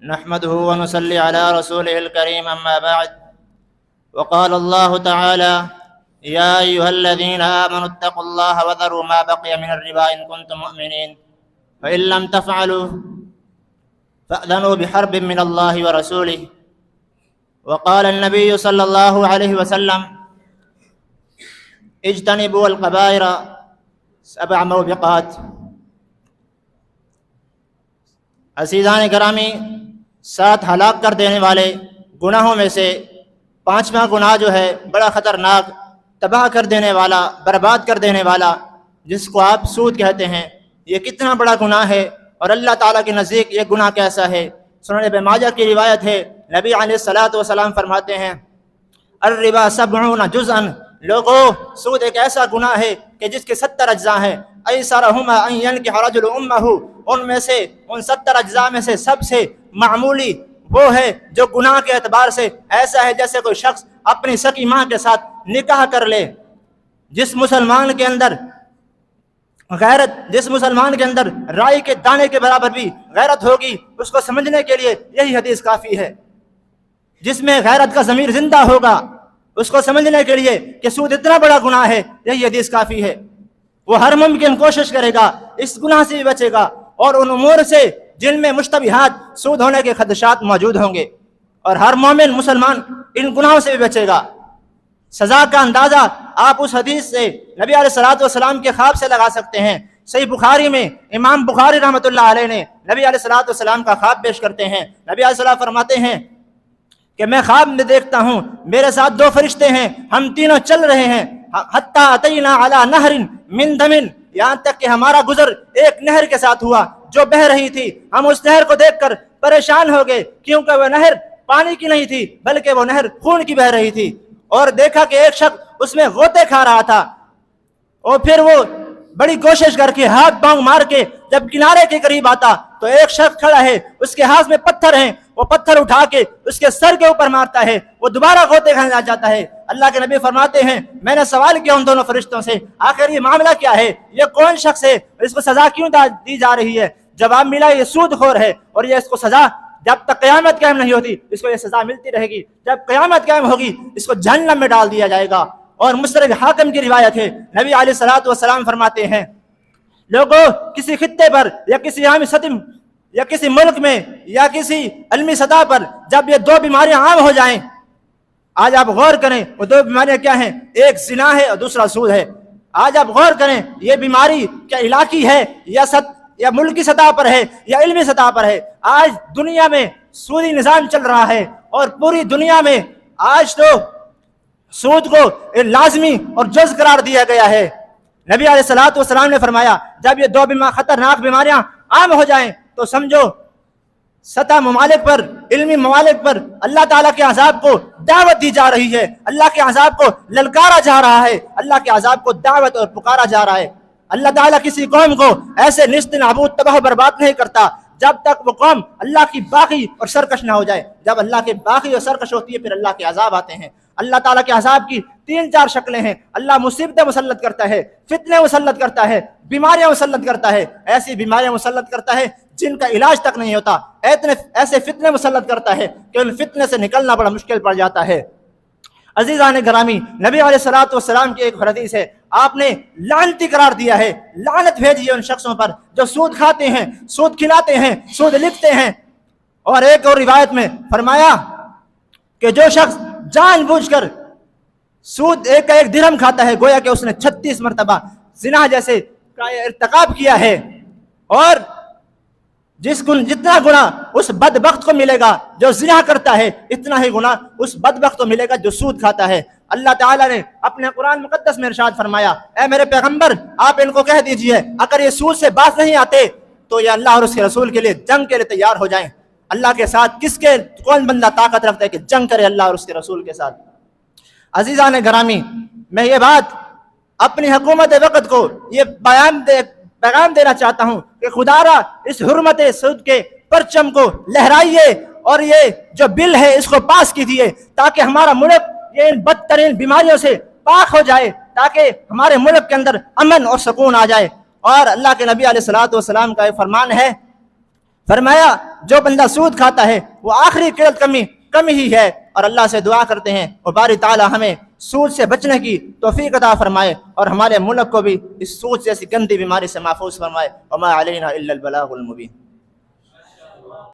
نحمده ونصلي على رسوله الكريم أما بعد. وقال الله تعالى: يا أيها الذين آمنوا اتقوا الله وذروا ما بقي من الربا إن كنتم مؤمنين فإن لم تفعلوا فأذنوا بحرب من الله ورسوله. وقال النبي صلى الله عليه وسلم: اجتنبوا الكبائر 7 موبقات. عزیزان گرامی، 7 ہلاک کر دینے والے گناہوں میں سے 5واں گناہ جو ہے بڑا خطرناک، تباہ کر دینے والا، برباد کر دینے والا، جس کو آپ سود کہتے ہیں، یہ کتنا بڑا گناہ ہے اور اللہ تعالیٰ کے نزدیک یہ گناہ کیسا ہے. سنن ابن ماجہ کی روایت ہے، نبی علیہ الصلاۃ والسلام فرماتے ہیں: الربا 70 جزءا. لوگوں، سود ایک ایسا گناہ ہے کہ جس کے 70 اجزاء ہیں. ایسرہما ان ینکح رجل امہ، ان میں سے ان 70 اجزاء میں سے سب سے معمولی وہ ہے جو گناہ کے اعتبار سے ایسا ہے جیسے کوئی شخص اپنی سکی ماں کے ساتھ نکاح کر لے. جس مسلمان کے اندر غیرت، جس مسلمان کے اندر رائی کے دانے کے برابر بھی غیرت ہوگی، اس کو سمجھنے کے لیے یہی حدیث کافی ہے. جس میں غیرت کا ضمیر زندہ ہوگا، اس کو سمجھنے کے لیے کہ سود اتنا بڑا گناہ ہے، یہی حدیث کافی ہے. وہ ہر ممکن کوشش کرے گا، اس گناہ سے بھی بچے گا اور ان امور سے جن میں مشتبہات سود ہونے کے خدشات موجود ہوں گے، اور ہر مومن مسلمان ان گناہوں سے بھی بچے گا. سزا کا اندازہ آپ اس حدیث سے نبی علیہ الصلوۃ والسلام کے خواب سے لگا سکتے ہیں. صحیح بخاری میں امام بخاری رحمۃ اللہ علیہ نے نبی علیہ الصلوۃ والسلام کا خواب پیش کرتے ہیں. نبی علیہ السلام فرماتے ہیں کہ میں خواب میں دیکھتا ہوں میرے ساتھ 2 فرشتے ہیں، ہم تینوں چل رہے ہیں، حتی اتینا علی نہر من دم، یہاں تک کہ ہمارا گزر ایک نہر کے ساتھ ہوا جو بہہ رہی تھی. ہم اس نہر کو دیکھ کر پریشان ہو گئے کیونکہ وہ نہر پانی کی نہیں تھی بلکہ وہ نہر خون کی بہہ رہی تھی. اور دیکھا کہ ایک شخص اس میں غوطے کھا رہا تھا، اور پھر وہ بڑی کوشش کر کے ہاتھ پاؤں مار کے جب کنارے کے قریب آتا تو ایک شخص کھڑا ہے، اس کے ہاتھ میں پتھر ہیں، وہ پتھر اٹھا کے اس کے سر کے اوپر مارتا ہے، وہ دوبارہ غوطے کھانے لگ جاتا ہے. اللہ کے نبی فرماتے ہیں میں نے سوال کیا ان دونوں فرشتوں سے، آخر یہ معاملہ کیا ہے، یہ کون شخص ہے، اس کو سزا کیوں دی جا رہی ہے؟ جواب ملا یہ سود خور ہے اور یہ اس کو سزا جب تک قیامت قائم نہیں ہوتی اس کو یہ سزا ملتی رہے گی، جب قیامت قائم ہوگی اس کو جہنم میں ڈال دیا جائے گا. اور مسند حاکم کی روایت ہے، نبی علیہ الصلوۃ والسلام فرماتے ہیں لوگوں، کسی خطے پر یا کسی عام سطح یا کسی ملک میں یا کسی علمی سطح پر جب یہ 2 بیماریاں عام ہو جائیں، آج آپ غور کریں وہ 2 بیماریاں کیا ہیں، ایک زنا ہے اور دوسرا سود ہے. آج آپ غور کریں یہ بیماری کیا علاقی ہے یا ملکی سطح پر ہے یا علمی سطح پر ہے. آج دنیا میں سودی نظام چل رہا ہے اور پوری دنیا میں آج تو سود کو لازمی اور جز قرار دیا گیا ہے. نبی علیہ الصلوۃ والسلام نے فرمایا جب یہ 2 خطرناک بیماریاں عام ہو جائیں تو سمجھو سطح ممالک پر، علمی ممالک پر اللہ تعالیٰ کے عذاب کو دعوت دی جا رہی ہے، اللہ کے عذاب کو للکارا جا رہا ہے، اللہ کے عذاب کو دعوت اور پکارا جا رہا ہے. اللہ تعالیٰ کسی قوم کو ایسے نیست نابود تباہ و برباد نہیں کرتا جب تک وہ قوم اللہ کی باغی اور سرکش نہ ہو جائے. جب اللہ کے باغی اور سرکش ہوتی ہے پھر اللہ کے عذاب آتے ہیں. اللہ تعالیٰ کے عذاب کی 3-4 شکلیں ہیں. اللہ مصیبتیں مسلط کرتا ہے، فتنے مسلط کرتا ہے، بیماریاں مسلط کرتا ہے، ایسی بیماریاں مسلط کرتا ہے جن کا علاج تک نہیں ہوتا، ایسے فتنے مسلط کرتا ہے کہ ان فتنے سے نکلنا بڑا مشکل پڑ جاتا ہے. عزیزان گرامی، نبی علیہ الصلوۃ والسلام کی ایک حدیث ہے، آپ نے لعنتی قرار دیا ہے، لعنت بھیجی ہے ان شخصوں پر جو سود کھاتے ہیں، سود کھلاتے ہیں، سود لکھتے ہیں. اور ایک اور روایت میں فرمایا کہ جو شخص جان بوجھ کر سود ایک درہم کھاتا ہے گویا کہ اس نے 36 مرتبہ زنا جیسے کا ارتکاب کیا ہے. اور جتنا گناہ اس بدبخت کو ملے گا جو زنا کرتا ہے، اتنا ہی گناہ اس بدبخت کو ملے گا جو سود کھاتا ہے. اللہ تعالیٰ نے اپنے قرآن مقدس میں ارشاد فرمایا اے میرے پیغمبر آپ ان کو کہہ دیجئے اگر یہ سود سے باز نہیں آتے تو یہ اللہ اور اس کے رسول کے لیے جنگ کے لیے تیار ہو جائیں. اللہ کے ساتھ کون بندہ طاقت رکھتا ہے کہ جنگ کرے اللہ اور اس کے رسول کے ساتھ؟ عزیزان گرامی، میں یہ بات اپنی حکومت وقت کو یہ پیغام دینا چاہتا ہوں کہ خدا را اس حرمت سود کے پرچم کو لہرائیے اور یہ جو بل ہے اس کو پاس کیجیے تاکہ ہمارا ملک یہ ان بدترین بیماریوں سے پاک ہو جائے، تاکہ ہمارے ملک کے اندر امن اور سکون آ جائے. اور اللہ کے نبی علیہ الصلوۃ والسلام کا یہ فرمان ہے، فرمایا جو بندہ سود کھاتا ہے وہ آخری کمی ہی ہے، اور اللہ سے دعا کرتے ہیں اور باری تعالیٰ ہمیں سود سے بچنے کی توفیق عطا فرمائے اور ہمارے ملک کو بھی اس سود جیسی گندی بیماری سے محفوظ فرمائے۔ وما علینا الا البلاغ المبین۔